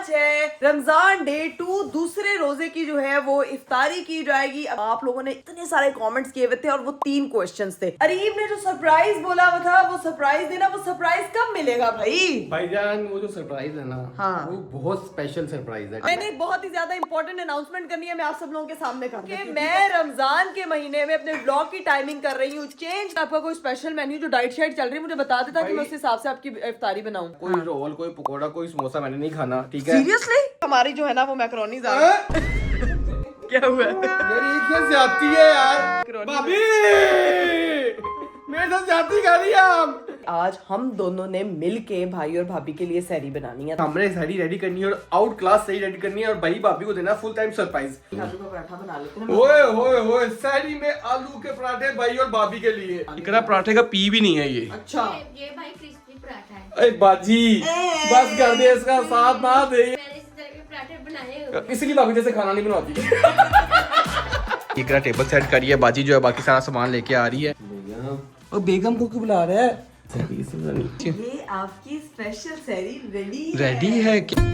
आज है रमजान डे 2, दूसरे रोजे की जो है वो इफ्तारी की जाएगी। अब आप लोगों ने इतने सारे कमेंट्स किए हुए थे और वो 3 क्वेश्चंस थे। अरीब ने जो सरप्राइज बोला हुआ था वो सरप्राइज देना, वो सरप्राइज कब मिलेगा भाईजान? वो जो सरप्राइज है ना, हाँ, वो बहुत स्पेशल सरप्राइज है। मैंने बहुत ही ज्यादा इंपॉर्टेंट अनाउंसमेंट करनी है, मैं आप सब लोगों के सामने कर दूं कि मैं रमजान के महीने में अपने ब्लॉग की टाइमिंग कर रही हूँ चेंज। आपका कोई स्पेशल मेन्यू जो डाइट शाइट चल रही है मुझे बता देता कि मैं उस हिसाब से आपकी इफ्तारी बनाऊं। कोई रोल, कोई पकोड़ा, कोई समोसा मैंने नहीं खाना, ठीक है? सीरियसली हमारी जो है ना वो मैकरोनी ज्यादा क्या हुआ यार ये क्या ज्यादती है यार, भाभी मेरे साथ ज्यादती कर रही है आप। आज हम दोनों ने मिल के भाई और भाभी के लिए सहरी बनानी है। हमने सहरी रेडी करनी है और आउट क्लास सही रेडी करनी है और भाई भाभी को देना फुल टाइम सरप्राइज। आलू का पराठा बना लेते हैं। ओए होए होए, सहरी में आलू के पराठे भाई और भाभी के लिए। इकरा पराठे का पी भी नहीं है ये। अच्छा ये भाई क्रिस्पी पराठा है। अरे बाजी बस कर दे, इसका साथ ना दे। मैंने इस तरह के पराठे बनाए हुए। इसलिए भाभी जैसे खाना नहीं बनाती। इकरा टेबल सेट करिए, बाजी जो है बाकी सारा सामान लेके आ रही है। और बेगम को क्यों बुला रहा है? ये आपकी स्पेशल सहरी रेडी है क्या?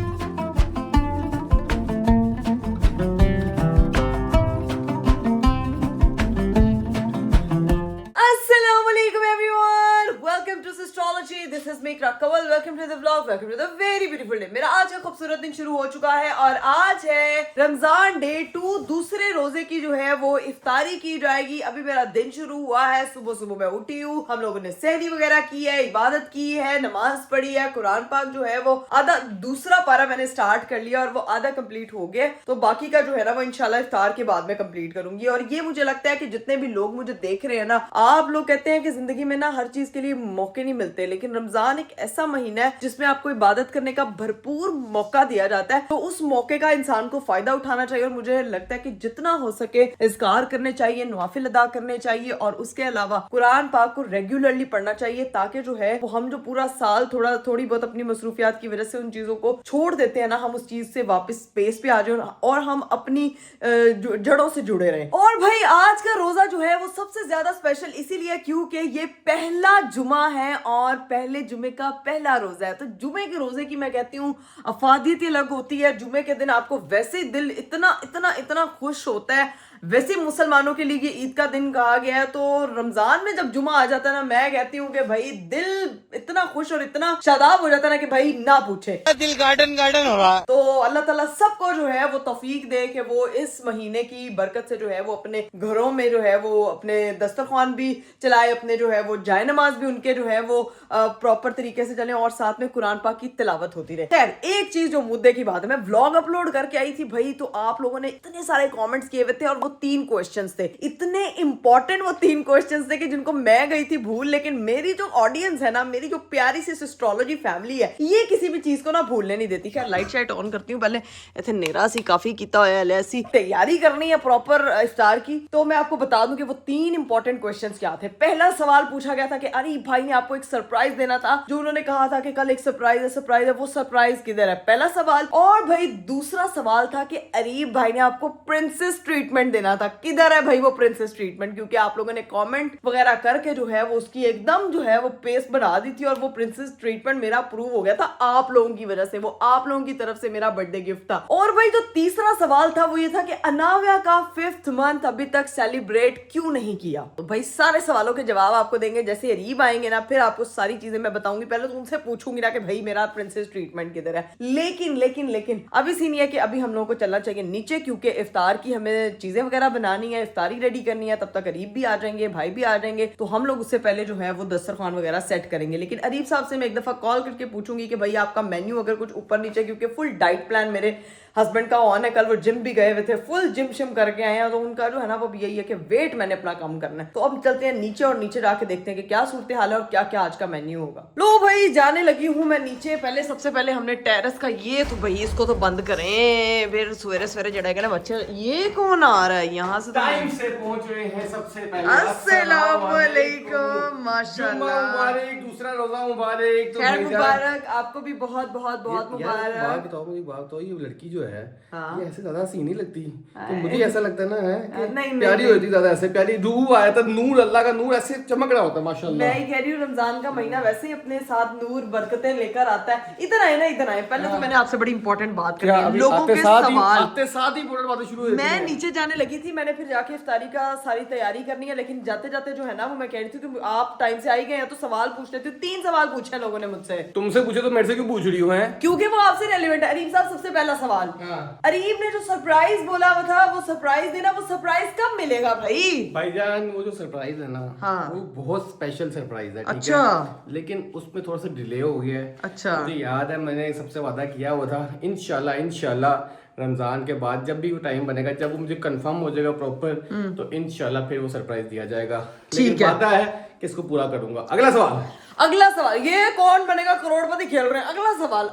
Assalamualaikum everyone, welcome to Astrology. This is me Kawal. Welcome to the vlog. Welcome to the very beautiful day. मेरा आज का खूबसूरत दिन शुरू हो चुका है और आज है रमजान डे 2, दूसरे रोजे की जो है वो इफ्तारी की जाएगी। अभी मेरा दिन शुरू हुआ है, सुबह सुबह मैं उठी हूँ, हम लोगों ने सहरी वगैरह की है, इबादत की है, नमाज पढ़ी है, कुरान पाक जो है वो आधा दूसरा पारा मैंने स्टार्ट कर लिया और वो आधा कंप्लीट हो गया। तो बाकी का जो है ना वो इंशाल्लाह इफ्तार के बाद में कंप्लीट करूंगी। और ये मुझे लगता है कि जितने भी लोग मुझे देख रहे हैं ना, आप लोग कहते हैं कि जिंदगी में ना हर चीज के लिए मौके नहीं मिलते, लेकिन रमजान एक ऐसा महीना है जिसमें आपको इबादत करने का भरपूर मौका दिया जाता है। तो उस मौके का इंसान को फायदा उठाना चाहिए और मुझे लगता है कि जितना हो सके इज़कार करने चाहिए, नवाफिल अदा करने चाहिए और उसके अलावा कुरान पाक को रेगुलरली पढ़ना चाहिए, ताकि जो है वो हम जो पूरा साल थोड़ी बहुत अपनी मसरूफियात की वजह से उन चीजों को छोड़ देते हैं ना, हम उस चीज से वापस स्पेस पे आ जाए और हम अपनी जड़ों से जुड़े रहें। और भाई आज का रोजा जो है वो सबसे ज्यादा स्पेशल इसीलिए क्योंकि ये पहला जुमा है और पहले जुमे का पहला रोजा है। तो जुमे के रोजे की मैं कहती हूँ अफादियत ही अलग होती है। जुमे के दिन आपको वैसे ही दिल इतना इतना इतना खुश होता है। वैसे मुसलमानों के लिए ये ईद का दिन कहा गया है, तो रमजान में जब जुमा आ जाता है ना, मैं कहती हूँ कि भाई दिल इतना खुश और इतना शादाब हो जाता है ना कि भाई ना पूछे, दिल गार्डन गार्डन हो रहा है। तो अल्लाह ताला सबको जो है वो तौफीक दे कि वो इस महीने की बरकत से जो है वो अपने घरों में जो है वो अपने दस्तरखान भी चलाए, अपने जो है वो जाए नमाज भी उनके जो है वो प्रॉपर तरीके से चले और साथ में कुरान पाक की तिलावत होती रहे। खैर एक चीज जो मुद्दे की बात है, मैं व्लॉग अपलोड करके आई थी भाई, तो आप लोगों ने इतने सारे कमेंट्स किए हुए थे और वो 3 क्वेश्चंस थे, इतने इंपॉर्टेंट वो 3 क्वेश्चंस थे कि जिनको मैं गई थी भूल, लेकिन मेरी जो ऑडियंस है ना, मेरी जो प्यारी सी एस्ट्रोलॉजी फैमिली है, ये किसी भी चीज को ना भूलने नहीं देती। खैर लाइट शाइट ऑन करती हूँ पहले, इतने नेरा सी काफी किता होया है, ऐसी तैयारी करनी है प्रॉपर इफ्तार की। तो मैं आपको बता दूं कि वो 3 इंपॉर्टेंट क्वेश्चंस क्या थे। पहला सवाल पूछा गया था कि अरे भाई ने आपको एक सरप्राइज देना था, जो उन्होंने कहा था कि कल एक सरप्राइज है, वो सरप्राइज किधर है, पहला सवाल। और भाई दूसरा सवाल था कि अरीब भाई ने आपको प्रिंसेस ट्रीटमेंट देना था, किधर है भाई वो प्रिंसेस ट्रीटमेंट, क्योंकि आप लोगों ने कमेंट वगैरह करके जो है वो उसकी एकदम जो है वो पेस्ट बना दी थी और वो प्रिंसेस ट्रीटमेंट मेरा अप्रूव हो गया था आप लोगों की वजह से, वो आप लोगों की तरफ से मेरा बर्थडे गिफ्ट था। और भाई जो तीसरा सवाल था वो ये था कि अनाव्या का 5th मंथ अभी तक सेलिब्रेट क्यों नहीं किया। तो भाई सारे सवालों के जवाब आपको देंगे जैसे अरीब आएंगे ना, फिर आपको सारी चीजें मैं बताऊंगी। पहले तो उनसे पूछूंगी ना कि भाई मेरा प्रिंसेस ट्रीटमेंट किधर है, लेकिन अभी सीन है कि अभी हम लोगों को चलना चाहिए नीचे, क्योंकि इफ्तार की हमें चीजें वगैरह बनानी है, इफ्तारी रेडी करनी है। तब तक अरीब भी आ जाएंगे, भाई भी आ जाएंगे, तो हम लोग उससे पहले जो है वो दस्तरखान वगैरह सेट करेंगे। लेकिन अरीब साहब से मैं एक दफा कॉल करके पूछूंगी कि भाई आपका मेन्यू अगर कुछ ऊपर नीचे, क्योंकि फुल डाइट प्लान मेरे हस्बैंड का ऑन है, कल वो जिम भी गए हुए थे, फुल जिम शिम करके आए हैं, तो उनका जो है ना वो यही है कि वेट मैंने अपना कम करना है। तो अब चलते हैं नीचे और नीचे जाके देखते हैं कि क्या सूरत हाल है और क्या क्या आज का मेन्यू होगा। लो भाई जाने लगी हूँ मैं नीचे। पहले सबसे पहले हमने टेरेस का ये, तो भाई इसको तो बंद करें, फिर सवेरे सवेरे जड़ेगा ना बच्चे। ये कौन आ रहा है यहाँ से? टाइम से पहुंच रहे हैं सबसे पहले। अस्सलाम वालेकुम, माशाल्लाह, मुबारक, दूसरा रोजा मुबारक। खैर मुबारक, आपको भी बहुत बहुत बहुत मुबारक। बात तो ये लड़की जो है हाँ। ये ऐसे ज्यादा हसीन नहीं लगती, तो मुझे ऐसा लगता है ना है कि नहीं, प्यारी होती ज्यादा, ऐसे प्यारी रूह आया था, नूर, अल्लाह का नूर ऐसे चमक रहा होता है माशाल्लाह। मैं ही कह रही हूँ रमजान का महीना वैसे ही अपने साथ नूर बरकतें लेकर आता है। इधर आए ना, इधर आए। पहले तो मैंने आपसे बड़ी इंपॉर्टेंट बात क्या करनी है, अभी लोगों आते के साथ सवाल। ही इंपॉर्टेंट बातें शुरू हो जाती मैं हैं। नीचे जाने लगी थी, मैंने फिर जाके इफ्तारी का सारी तैयारी करनी है, लेकिन जाते जाते जो है ना वो मैं कह रही थी कि आप टाइम से आई गए हैं तो सवाल पूछ लेती हूँ। 3 सवाल पूछे लोगों ने मुझसे। तुमसे पूछे तो मेरे से क्यों पूछ रही हो? हैं क्योंकि वो आपसे रेलिवेंट है। अरीब साहब, सबसे पहला सवाल, अरीब ने जो सरप्राइज बोला हुआ था, वो सरप्राइज देना, वो सरप्राइज कब मिलेगा भाई? भाईजान वो जो सरप्राइज है ना, हाँ। वो बहुत स्पेशल सरप्राइज है, ठीक अच्छा। है? लेकिन उसमें थोड़ा सा डिले हो गया है। अच्छा। मुझे याद है मैंने सबसे वादा किया हुआ था, इंशाल्लाह रमजान के बाद जब भी वो टाइम बनेगा, जब वो मुझे कंफर्म हो जाएगा प्रॉपर, तो इंशाल्लाह फिर वो सरप्राइज दिया जाएगा। ठीक लेकिन है। वादा है कि इसको पूरा करूंगा। अगला सवाल, अगला सवाल, ये कौन बनेगा करोड़पति खेल रहे हैं।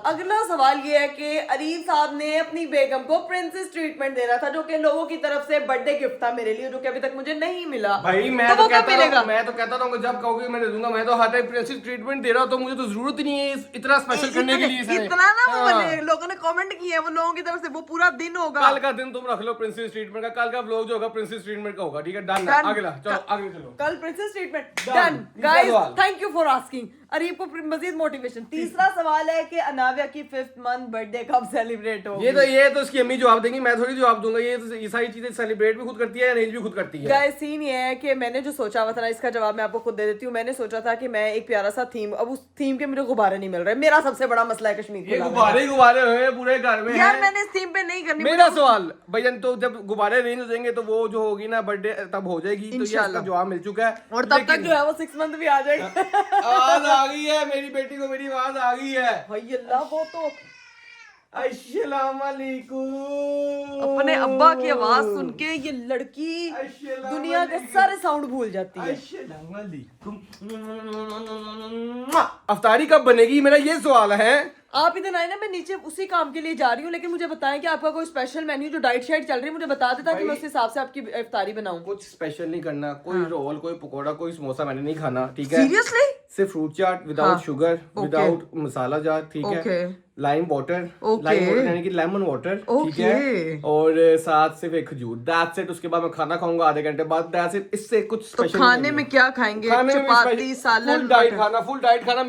अगला सवाल ये है कि अरीब साहब ने अपनी बेगम को प्रिंसेस ट्रीटमेंट देना था, जो कि लोगों की तरफ से बर्थडे गिफ्ट था मेरे लिए, जो कि अभी तक मुझे नहीं मिला। भाई मैं तो तो वो कब कहता मिलेगा? हूँ, मैं तो कहता हूँ जब कहोगे मैं दे दूंगा। मैं तो हर टाइम प्रिंसेस ट्रीटमेंट दे रहा हूँ, तो मुझे तो जरूरत ही नहीं है इतना स्पेशल करने के लिए। इतना ना वो हाँ। बने, लोगों ने कमेंट किए हैं, वो लोगों की तरफ से, वो पूरा दिन होगा। कल का दिन तुम रख लो प्रिंसेस ट्रीटमेंट का, कल का व्लॉग जो होगा प्रिंसेस ट्रीटमेंट का होगा, ठीक है? डन। Done. अगला चलो, आगे चलो। कल प्रिंसेस ट्रीटमेंट Done. डन। तीसरा गाइस सवाल। Thank you for asking. Areeb को मजीद मोटिवेशन। तीसरा सवाल है कि अनाविया की 5th मंथ बर्थडे कब सेलिब्रेट होगी? ये तो इसकी अम्मी जवाब देंगी, मैं थोड़ी जवाब दूंगा। ये सारी चीजें सेलिब्रेट भी खुद करती है, अरेंज भी खुद करती है। गाइस सीन ये है कि मैंने जो सोचा हुआ था ना, इसका जवाब मैं आपको खुद दे देती हूँ। मैंने सोचा था कि मैं एक प्यारा सा थीम, अब उस थीम के मुझे गुब्बारे नहीं मिल रहे। मेरा सबसे बड़ा मसला है कश्मीर ये के गुब्बारे हुए पूरे घर में यार, हैं। मैंने इस थीम पे नहीं करनी। मेरा सवाल भैया, तो जब गुब्बारे अरेंज हो जाएंगे तो वो जो होगी ना बर्थडे तब हो जाएगी, तो ये इसका जवाब मिल चुका है। और तब तक जो है वो 6 मंथ भी आ जाएगा। आवाज आ गई है मेरी बेटी को, मेरी आवाज आ गई है। भाई अल्लाह, वो तो अस्सलाम वालेकुम। अपने अब्बा की आवाज सुन के ये लड़की अस्सलाम दुनिया के वालेकुम। सारे साउंड भूल जाती है। अस्सलाम वालेकुम। अफ्तारी कब बनेगी, मेरा ये सवाल है। आप इधर आए ना, मैं नीचे उसी काम के लिए जा रही हूँ, लेकिन मुझे बताएं कि आपका कोई स्पेशल मेन्यू जो डाइट शाइट चल रही है, मुझे बता देता कि मैं उस हिसाब से आपकी इफ्तारी बनाऊं। कुछ स्पेशल नहीं करना, कोई रोल, कोई पकोड़ा, कोई समोसा मैंने नहीं खाना, ठीक है? सीरियसली? सिर्फ फ्रूट चाट विदाउट शुगर, विदाउट मसाला जार, ठीक है? लाइम वाटर, लाइम वाटर यानी कि लेमन वाटर, ठीक है? और साथ सिर्फ एक खजूर, दैट्स इट। उसके बाद मैं खाना खाऊंगा आधे घंटे बाद, दैट्स इट। इससे कुछ तो स्पेशल खाने में क्या खाएंगे? चपाती, सालन, फुल डाइट खाना, फुल डाइट खाना।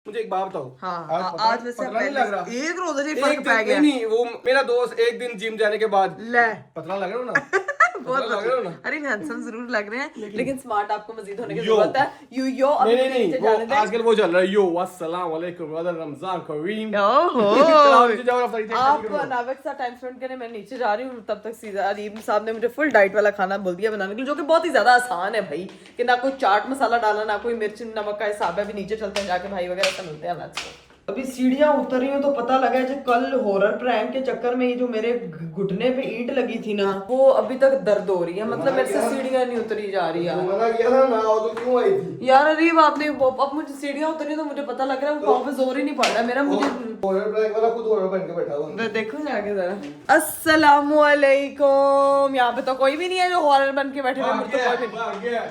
मुझे एक बात बताओ। हाँ, आज वैसे पतला नहीं लग रहा? एक रोजा जी एक फर्क पै दिन गया। नहीं, वो मेरा दोस्त एक दिन जिम जाने के बाद ले पतला लग रहा हो ना? बहुत पतला लग रहा हो ना? अरे हैंडसम जरूर लग रहे हैं, लेकिन स्मार्ट आपको मजीद होने की जरूरत है। यो अभी नहीं नीचे वो जाने दें। आजकल वो चल रहा है, यो अस्सलाम वालेकुम ब्रदर, रमजान करीम। ओहो। चलो, नीचे जाओ, अफ्तारी आप करो। नाविक सा टाइम स्पेंड करें, मैं नीचे जा रही हूँ। तब तक सीधा अरीब साहब ने मुझे फुल डाइट वाला खाना बोल दिया बनाने के लिए, जो कि बहुत ही ज्यादा आसान है भाई, कि ना कोई चाट मसाला डालना, ना कोई मिर्च नमक का हिसाब है। अभी नीचे चलते हैं, जाके भाई वगैरह से मिलते हैं। Let's go. अभी सीढ़ियां उतर रही हूँ तो पता लगा है कि कल हॉरर प्रैंक के चक्कर में ये जो मेरे घुटने पे ईंट लगी थी ना, वो अभी तक दर्द हो रही है। मतलब मेरे से सीढ़ियां नहीं उतरी जा रही यार। मना किया था ना, वो तो क्यों आई थी? यार अरीब, आपने अब मुझे सीढ़ियां उतरी तो मुझे पता लग रहा है वो पाँव पे जोर ही नहीं पड़ रहा है मेरा। मुझे हॉरर प्रैंक वाला खुद हॉरर बन के बैठा हुआ है। देखो जाके जरा। अस्सलामु अलैकुम। यहाँ पे तो कोई भी नहीं है जो हॉरर बन के बैठे हुए। मुझे तो कोई भी भाग गया।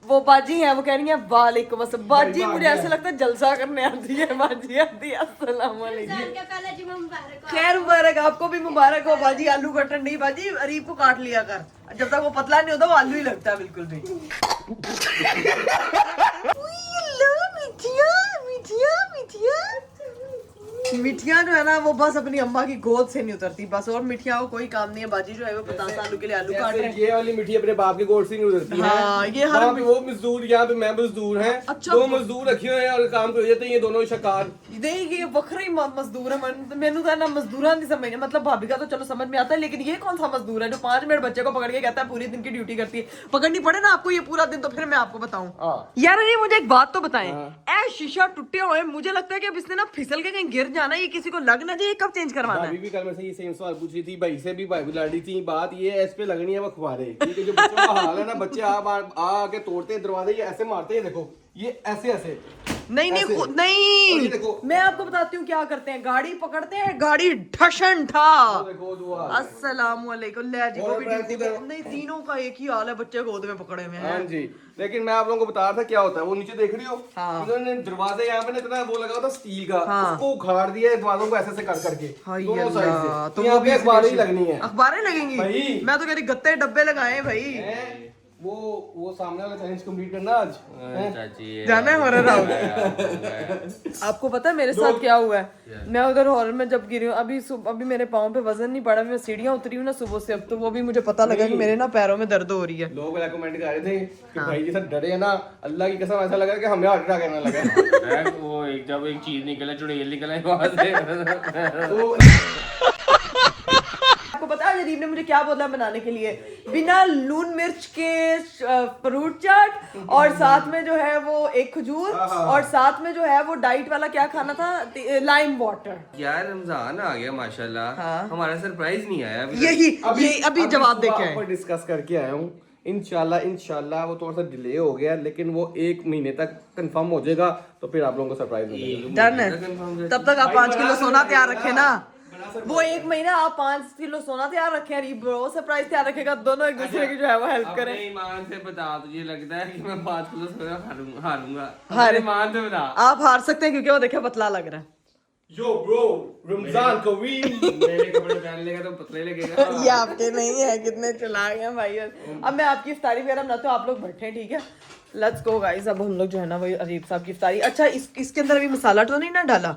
वो बाजी है, वो कह रही है वालेकुम अस्सलाम। बाजी मुझे ऐसे लगता है जलसा करने आती है। बाजी आती है। अस्सलाम वालेकुम। रमजान का पहला जुम्मा मुबारक हो। खैर मुबारक, आपको भी मुबारक हो बाजी। आलू कटर नहीं बाजी, अरीब को काट लिया कर। जब तक वो पतला नहीं होता वो आलू ही लगता है बिल्कुल भी। मिठिया जो है ना, वो बस अपनी अम्मा की गोद से नहीं उतरती बस, और मिठिया को कोई काम नहीं है। बाजी जो है वो 50 आलू के लिए आलू काट रहे हैं। ये वाली मिठी अपने बाप की गोद से नहीं उतरती है। हाँ, ये हर वहाँ पे वो मजदूर, यहाँ पे मैं मजदूर हैं। अच्छा। दो मजदूर रखे हुए हैं और काम कर जाते हैं ये दोनों शकार। नहीं, ये वखरे ही मजदूर है। मैंने तो ना मजदूरा नहीं समझ, मतलब भाभी का तो चलो समझ में आता है, लेकिन ये कौन सा मजदूर है जो 5 मिनट बच्चे को पकड़ के कहता है पूरी दिन की ड्यूटी करती है? पकड़नी पड़े ना आपको ये पूरा दिन, तो फिर मैं आपको बताऊं। यार ये मुझे एक बात तो बताएं, ऐ शीशा टूटे हुए, मुझे लगता है कि अब इसने ना फिसल के कहीं गिर जाना, ये किसी को लग ना जाए, कब चेंज करवाना भाभी है? भी कल में से ये सेम सवाल पूछ रही थी, भाई से भी भाई भी लड़ रही थी। बात ये है, इस पे लगनी है वो अखबारे, क्योंकि जो बच्चों का हाल है ना, बच्चे आ आके तोड़ते हैं दरवाजे, ये ऐसे मारते हैं। देखो ये ऐसे ऐसे नहीं नहीं ऐसे। खुद और नहीं, ये देखो। मैं आपको बताती हूँ क्या करते हैं, गाड़ी पकड़ते हैं, गाड़ी ठशन ठा। देखो दुआ। अस्सलामुअलैकुम। ले जी, वो और भी मैं खुद है। नहीं, तीनों का एक ही हाल है, बच्चे गोद में पकड़े हुए हाँ हैं। जी, लेकिन मैं आप लोगों को बता रहा था क्या होता है, वो नीचे देख रही हो, हाँ। इन्होंने दरवाजे यहाँ पे ना इतना वो लगा होता स्टील का, हाँ। उसको उखाड़ दिया है दरवाजों को ऐसे कर करके हाय दोनों साइड अल्लाह, से, तो यहाँ पे अखबारें ही लगनी है। अखबारें लगेंगी भाई। मैं तो कह रही गत्ते डब्बे लगाए हैं भाई। हैं? वो सामने वाला चैलेंज कंप्लीट करना आज हैं? जाना है हॉरर हाउस। आपको पता है मेरे साथ क्या हुआ है, मैं उधर हॉरर में जब गिरी हूँ, अभी मेरे पाँव पे वजन नहीं पड़ा, मैं सीढ़ियाँ उतरी हूँ ना सुबह से, अब तो वो भी मुझे पता लगा कि मेरे ना पैरों में दर्द हो रही है। लोग कमेंट कर रहे थे कि भाई जी सब डरे हैं ना, अल्लाह की कसम ऐसा लगा कि हमें हार्ट अटैक आने लगा। वो जब एक चीज निकले चुड़ैल निकले वहां से तो आपको पता है जरीब ने मुझे क्या बोला बनाने के लिए, बिना लून मिर्च के फ्रूट चाट, और साथ में जो है वो एक खजूर, और साथ में जो है वो डाइट वाला क्या खाना था, लाइम वाटर। यार रमजान आ गया माशाल्लाह, हमारा सरप्राइज नहीं आया अभी तक। यही अभी जवाब देके आए। डिस्कस करके आया हूँ, इंशाल्लाह वो थोड़ा सा डिले हो गया, लेकिन वो 1 महीने तक कंफर्म हो जाएगा, तो फिर आप लोगों को सरप्राइज मिलेगा। डन है, तब तक आप 5 किलो सोना तैयार रखे ना, वो 1 महीना आप 5 किलो सोना तैयार रखे, अरीब ब्रो सरप्राइज तैयार रखेगा, दोनों एक दूसरे की जो है वो हेल्प करें। अपने ईमान से बता, तुझे लगता है कि मैं 5 किलो सोना हारूंगा? हारे। अपने ईमान से बता। आप हार सकते हैं क्योंकि वो देखिए पतला लग रहा है। यो ब्रो, रमजान करीम। मेरे कपड़े पहन लेगा तो पतले लगेगा। ये आपके नहीं है, कितने चला गए भाई। अब मैं आपकी इफ्तारी वगैरह बनाती हूँ, आप लोग बैठे हैं, ठीक है? लेट्स गो गाइस, अब हम लोग जो है ना वही अरीब साहब की इफ्तारी। अच्छा इसके अंदर अभी मसाला तो नहीं ना डाला?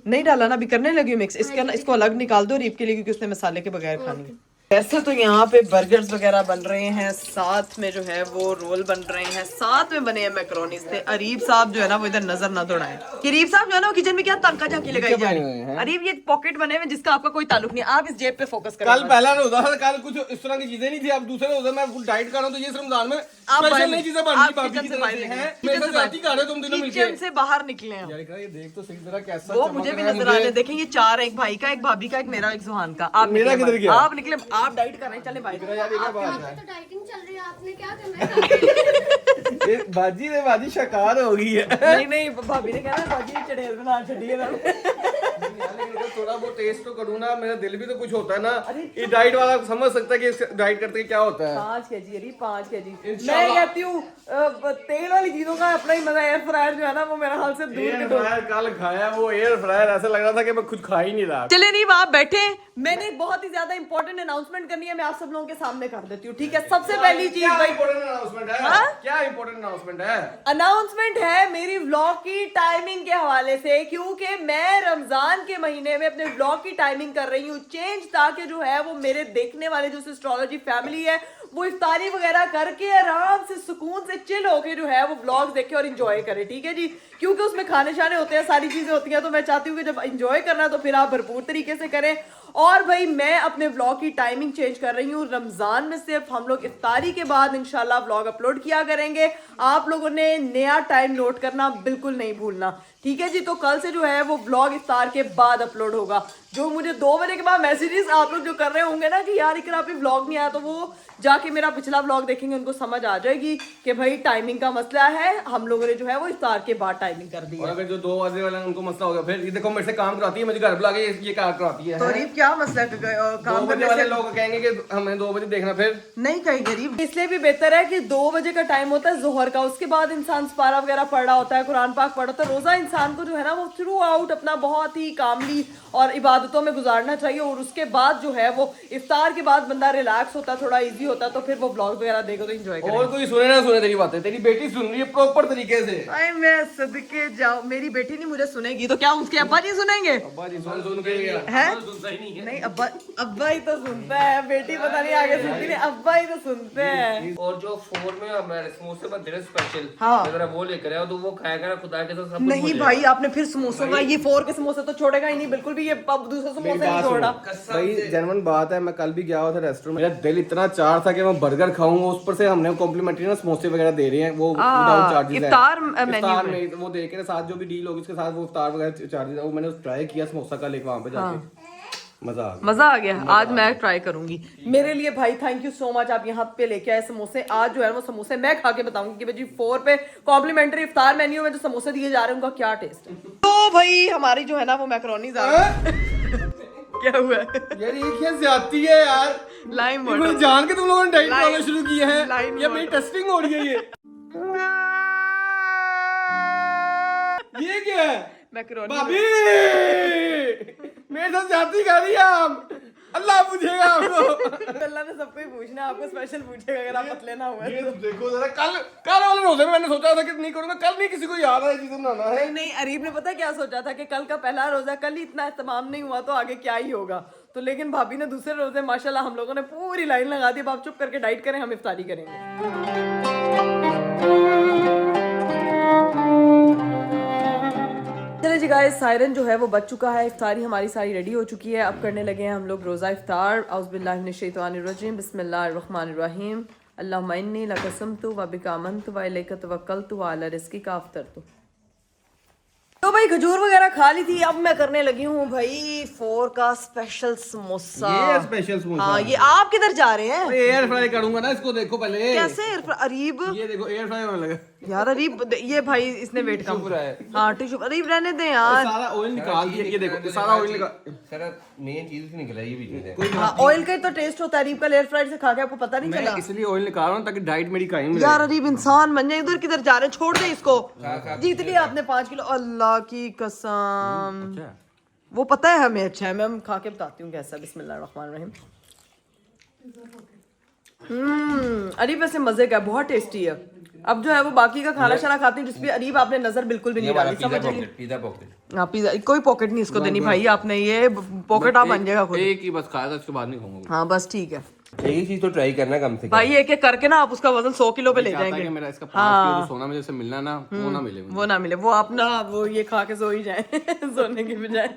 नहीं डाला ना, अभी करने लगी हूँ मिक्स। इसको अलग निकाल दो अरीब के लिए, क्योंकि उसने मसाले के बगैर खानी है। वैसे तो यहाँ पे बर्गर्स वगैरह बन रहे हैं, साथ में जो है वो रोल बन रहे हैं, साथ में बने हैं मैक्रोनीज थे। अरीब साहब जो है ना वो इधर नजर ना दौड़ाएं कि अरीब साहब जो है ना वो किचन में क्या तंका झांकी लगाई जा रही है। अरीब ये पॉकेट बने हुए जिसका आपका कोई ताल्लुक नहीं, आप इस जेब पे फोकस करें। कल पहला रोजा था, कल कुछ इस तरह की चीजें नहीं थी, अब दूसरे रोजा में फुल डाइट कर रहा हूँ, तो ये इस रमजान में स्पेशल नई चीजें बन रही भाभी की तरफ से हैं। मेरे साथ जाती खा रहे हो तुम दोनों मिलके। किचन से बाहर निकले हैं यार ये देख तो सही जरा कैसा वो, चमक मुझे भी रहा है नजर आ रहे हैं। देखें ये 4 है, एक भाई का, एक भाभी का, एक मेरा, एक जुहान का। आप मेरा निकले किधर बाहर। गया? आप निकले, आप डाइट कर रहे हैं, चले भाई। यार ये क्या बात है, तो डाइटिंग चल रही है, आपने क्या करना है? ये बाजी शिकार हो गई है। नहीं भाभी ने कहा ना बाजी चढ़ेल बना छड़ी ना। लेकिन थोड़ा बहुत टेस्ट तो करूँ ना, मेरा दिल भी तो कुछ होता है ना। ये डाइट वाला समझ सकता है कि डाइट करते क्या होता है। 5 kg अरे 5 kg। मैं कहती हूँ तेल वाली चीजों का अपना ही मजा है। एयर फ्रायर जो है ना वो मेरा हाल से दूर एयर फ्रायर कल खाया, वो एयर फ्रायर ऐसा लग रहा था कि मैं खुद खा ही नहीं रहा। चले नहीं आप बैठे, मैंने एक बहुत ही ज्यादा इंपॉर्टेंट अनाउंसमेंट करनी है, मैं आप सब लोगों के सामने कर देती हूँ, ठीक है? सबसे पहली चीज भाई, इंपॉर्टेंट अनाउंसमेंट है, हाँ? क्या इंपॉर्टेंट अनाउंसमेंट है? अनाउंसमेंट है मेरी व्लॉग की टाइमिंग के हवाले से, क्योंकि मैं रमजान के महीने में अपने व्लॉग की टाइमिंग कर रही हूँ चेंज, ताकि जो है वो मेरे देखने वाले जो एस्ट्रोलॉजी फैमिली है वो इफ्तारी वगैरह करके आराम से सुकून से चिल होके जो है वो व्लॉग देखे और एंजॉय करे, ठीक है जी? क्योंकि उसमें खाने शाने होते हैं, सारी चीजें होती हैं, तो मैं चाहती हूँ कि जब एंजॉय करना है तो फिर आप भरपूर तरीके से करें। और भाई मैं अपने व्लॉग की टाइमिंग चेंज कर रही हूँ, रमजान में सिर्फ हम लोग इफ्तारी के बाद इंशाल्लाह व्लॉग अपलोड किया करेंगे। आप लोगों ने नया टाइम नोट करना बिल्कुल नहीं भूलना, ठीक है जी? तो कल से जो है वो व्लॉग इफ्तार के बाद अपलोड होगा। जो मुझे 2 बजे के बाद मैसेजेस आप लोग जो कर रहे होंगे ना कि यार इकरा पे व्लॉग नहीं आया, तो वो जाके मेरा पिछला व्लॉग देखेंगे, उनको समझ आ जाएगी कि भाई टाइमिंग का मसला है, हम लोगों ने जो है वो इफ्तार के बाद टाइमिंग कर दी और है। अगर जो 2 बजे वाला उनको मसला होगा, फिर ये देखो मेरे से काम कराती है, मुझे घर बुला के ये काम कराती है। तो अरीब क्या मसला है? 2 काम बजे करने वाले से लोग कहेंगे कि हमें 2 बजे देखना, फिर नहीं कहीं गरीब, इसलिए भी बेहतर है कि 2 बजे का टाइम होता है जोहर का, उसके बाद इंसान सपारा वगैरह पढ़ रहा होता है, कुरान पाक पढ़ रहा होता है। रोजा इंसान को जो है ना वो थ्रू आउट अपना बहुत ही कामली और इबादतों में गुजारना चाहिए, और उसके बाद जो है वो इफ्तार के बाद बंदा रिलैक्स होता है, थोड़ा इजी होता है, तो फिर वो ब्लॉग वगैरह देखो तो एंजॉय करें। और कोई सुने ना सुने तेरी बातें, तेरी बेटी सुन रही है प्रॉपर तरीके से। अरे मैं सदके जाओ, मेरी बेटी नहीं मुझे सुनेगी तो क्या उसके अब्बा जी सुनेंगे? अब्बा जी सुन के गया। है सुनता ही नहीं है। नहीं, अब्बा ही तो सुनता है, बेटी पता नहीं आगे सुनती नहीं, अब्बा ही तो सुनते हैं। और जो 4 में हमारे समोसे बनते हैं स्पेशल, हाँ। अगर वो लेकर आओ तो वो खाया करा खुदा के साथ, सब कुछ नहीं भूल भाई आपने फिर समोसों का ये 4 के समोसे तो छोड़ेगा ही नहीं बिल्कुल भी, ये दूसरे समोसे नहीं छोड़ा। भाई जेन्युइन बात है, मैं कल भी गया हुआ था रेस्टोरेंट, मेरा दिल इतना चाह था कि मैं बर्गर खाऊंगा, उस पर से हमने कॉम्प्लीमेंट्री ना समोसे वगैरह दे रहे हैं, वो विदाउट चार्जेस है इफ्तार मेन्यू में, वो दे के ना साथ जो भी डील होगी उसके साथ वो इफ्तार वगैरह चार्जेस है, वो मैंने ट्राई किया समोसा कल एक वहां पे जाके, मजा आ गया। आज मैं ट्राई करूंगी। मेरे लिए भाई थैंक यू सो मच, आप यहाँ पे लेके आए समोसे। आज जो है वो समोसे मैं खा के बताऊंगी कि भाई जी 4 पे कॉम्प्लीमेंट्री इफ्तार मेन्यू में जो समोसे दिए जा रहे हैं उनका क्या टेस्ट है। तो भाई हमारी जो है ना वो मैकरोनी क्या हुआ है? यार ये क्या ज्यादती है यार, लाइम ये मुझे जान के तुम लोगों ने डाइट Lime- फॉलो शुरू किया है। Lime ये मेरी टेस्टिंग हो रही है ये क्या है मैकरोनी भाभी, मेरे साथ ज्यादती कर रही है आप। अल्लाह पूछेगा आपको। अल्लाह ने सबको ही पूछना है, आपको स्पेशल पूछेगा अगर आप पतले ना हुए ये देखो जरा, कल वाले रोजे में मैंने सोचा था कि नहीं करूंगा, कल नहीं किसी को याद है चीजें बनाना है। नहीं, अरीब ने पता क्या सोचा था कि कल का पहला रोजा, कल ही इतना इस्तेमाल नहीं हुआ तो आगे क्या ही होगा। तो लेकिन भाभी ने दूसरे रोजे माशाल्लाह हम लोगों ने पूरी लाइन लगा दी। अब आप चुप करके डाइट करें, हम इफ्तारी करेंगे। चलिए जी गाइस, सायरन जो है वो बच चुका है, इफ्तारी हमारी सारी रेडी हो चुकी है। अब करने लगे हैं हम लोग रोज़ा इफ्तार। औज़ुबिल्लाहि मिनश्शैतानिर्रजीम, बिस्मिल्लाहिर्रहमानिर्रहीम। अल्लाहुम्मा इन्नी लक़समतु व बिका आमनतु व इलैका तवक्कलतु व अला रिज़्क़िका अफ़्तरतु। तो भाई खजूर वगैरह खा ली थी, अब मैं करने लगी हूँ भाई 4 का स्पेशल समोसा। ये स्पेशल समोसा। हाँ, ये आप किधर जा रहे हैं? एयर फ्राई करूंगा ना इसको, देखो पहले कैसे अरीब? ये देखो एयर फ्राई होने लगा यार अरीब, ये भाई इसने वेट कम पूरा है। हाँ टिश्यू, अरीब रहने दे यार। सारा ऑयल निकाल दिया, ये देखो सारा ऑयल निकाल। सर मेन चीज की निकल ये भी हाँ, ऑयल का ही तो टेस्ट होता है। अरीब का एयर फ्रायर से खा के आपको पता नहीं चला? मैं इसलिए ऑयल निकाल रहा हूँ ताकि डाइट मेरी कायम रहे। यार अरीब इंसान बन जाए, इधर किधर जा रहे हैं, छोड़ दे इसको। जीत लिया आपने 5 किलो, अल्लाह की कसम। वो पता है हमें अच्छा है, मैं खा के बताती हूँ कैसा। बिस्मिल्लाहिर्रहमानिर्रहीम। अरीब वैसे मजे का, बहुत टेस्टी है। अब जो है वो बाकी का खाना शाना खाती हूँ जिसपे अरीब आपने नजर बिल्कुल भी नहीं डाली, समझ लीजिए। पिज्जा पॉकेट हाँ पिज्जा, कोई पॉकेट नहीं इसको देनी भाई आपने, ये पॉकेट आप बन जाएगा खुद। एक ही बस खाया था, उसके बाद नहीं खाऊंगा। हाँ बस ठीक है एक चीज तो ट्राई करना कम से कम। भाई, एक एक करके ना आप उसका वजन 100 किलो पे ले चाहता है जाएंगे। कि मेरा इसका 5 किलो जो सोना मुझे से मिलना ना, वो ना मिले मुझे। वो ना मिले, वो आप ना वो ये खा के सो ही जाए सोने की बजाय।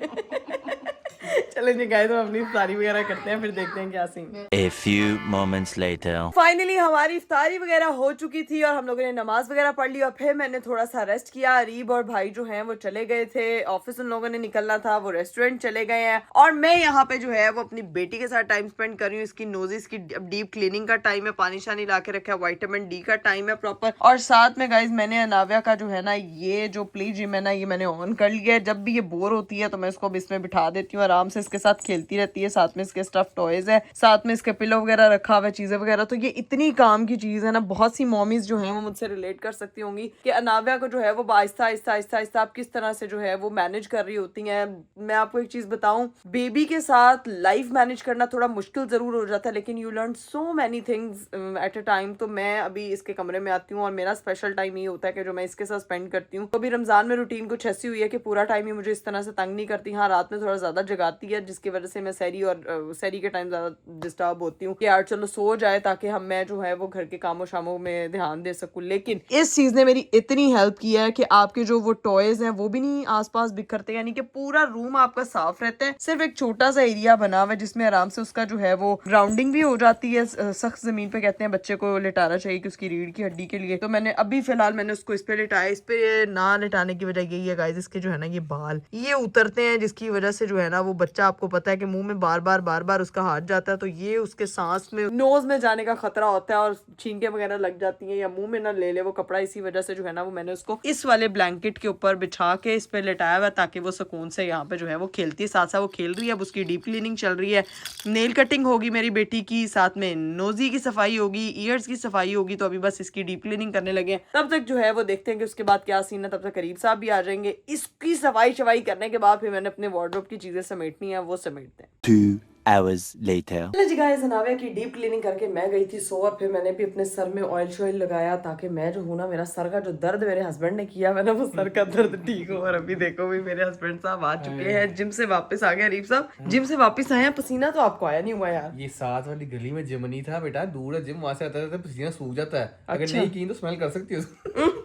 चले जी गाइस, हम अपनी इफ्तारी वगैरह करते हैं, फिर देखते हैं क्या सीन है। A few moments later. Finally हमारी इफ्तारी वगैरह हो चुकी थी और हम लोगों ने नमाज वगैरह पढ़ ली और फिर मैंने थोड़ा सा रेस्ट किया। अरीब और भाई जो हैं वो चले गए थे ऑफिस, उन लोगों ने निकलना था, वो रेस्टोरेंट चले गए हैं और मैं यहाँ पे जो है वो अपनी बेटी के साथ टाइम स्पेंड कर रही हूँ। इसकी नोजिस की डीप क्लीनिंग का टाइम है, पानी शानी ला के रखा है, विटामिन डी का टाइम है प्रॉपर। और साथ में गाइज मैंने अनाव्या का जो है ना ये जो प्ले जिम है ना, ये मैंने ऑन कर लिया है। जब भी ये बोर होती है तो मैं इसको अब इसमें बिठा देती हूँ, आराम से इसके साथ खेलती रहती है। साथ में इसके स्टफ टॉयज है, साथ में इसके पिलो वगैरह रखा हुआ है, चीजें वगैरह। तो ये इतनी काम की चीज है ना, बहुत सी मॉमीज जो है वो मुझसे रिलेट कर सकती होंगी कि अनाव्या को जो है वो आहिस्ता आहिस्ता आहिस्ता आहिस्ता आप किस तरह से जो है वो मैनेज कर रही होती हैं। मैं आपको एक चीज बताऊं, बेबी के साथ लाइफ मैनेज करना थोड़ा मुश्किल जरूर हो जाता है, लेकिन you learn so many things at a time. तो मैं अभी इसके कमरे में आती हूँ और मेरा स्पेशल टाइम ये होता है कि जो मैं इसके साथ स्पेंड करती हूँ। तो अभी रमजान में रूटीन कुछ ऐसी हुई है कि पूरा टाइम ही मुझे इस तरह से तंग नहीं करती। हाँ, रात में थोड़ा ज्यादा जगाती है जिसकी वजह से मैं सहरी और सहरी के टाइम ज्यादा डिस्टर्ब होती हूँ कि यार चलो सो जाए ताकि हम मैं जो है वो घर के कामों शामों में ध्यान दे सकूं। लेकिन इस चीज ने मेरी इतनी हेल्प की है कि आपके जो वो टॉयज हैं वो भी नहीं आसपास बिखरते, यानी कि पूरा रूम आपका साफ रहता है। सिर्फ एक छोटा सा एरिया बना हुआ है जिसमें आराम से उसका जो है वो ग्राउंडिंग भी हो जाती है। सख्त जमीन पे कहते हैं बच्चे को लिटाना चाहिए कि उसकी रीढ़ की हड्डी के लिए। तो मैंने अभी फिलहाल मैंने उसको इस पे लिटाया। इस पे ना लिटाने की वजह यही है गाइस, इसके जो है ना ये बाल ये उतरते हैं, जिसकी वजह से जो है ना वो बच्चा, आपको पता है कि मुंह में बार बार उसका हाथ जाता है, तो ये उसके सांस में, नोज में जाने का खतरा होता है और छींके वगैरह लग जाती हैं या मुंह में ना ले ले वो कपड़ा। इसी वजह से जो है ना वो मैंने उसको इस वाले ब्लैंकेट के ऊपर बिछा के इस पे लेटाया हुआ ताकि वो सुकून से यहाँ पे जो है वो खेलती है। साथ साथ वो खेल रही है, अब उसकी डीप क्लीनिंग चल रही है, नेल कटिंग होगी मेरी बेटी की, साथ में नोजी की सफाई होगी, ईयर्स की सफाई होगी। तो अभी बस इसकी डीप क्लीनिंग करने लगे हैं, तब तक जो है वो देखते हैं कि उसके बाद क्या सीन है। तब तक करीब साहब भी आ जाएंगे। इसकी सफाई शफाई करने के बाद फिर मैंने अपने वार्डरोब की चीजें समेटनी है, वो समेटते हैं। 2 hours later. जी गाइस, अनाव्या की डीप क्लीनिंग करके मैं गई थी सो, और फिर मैंने भी अपने सर में ऑयल शॉयल लगाया ताकि मैं जो हूँ ना, मेरा सर का जो दर्द मेरे हस्बैंड ने किया है ना, वो सर का दर्द ठीक हो। और अभी देखो भी मेरे हस्बैंड साहब आ चुके हैं, जिम से वापस आ गए। अरीब साहब जिम से वापस आए हैं, पसीना तो आपको आया नहीं हुआ यार? ये साथ वाली गली में जिम नहीं था बेटा, दूर है जिम, वहां से आता था पसीना सूख जाता है। अगर नहीं की तो स्मेल कर सकती हो उसको।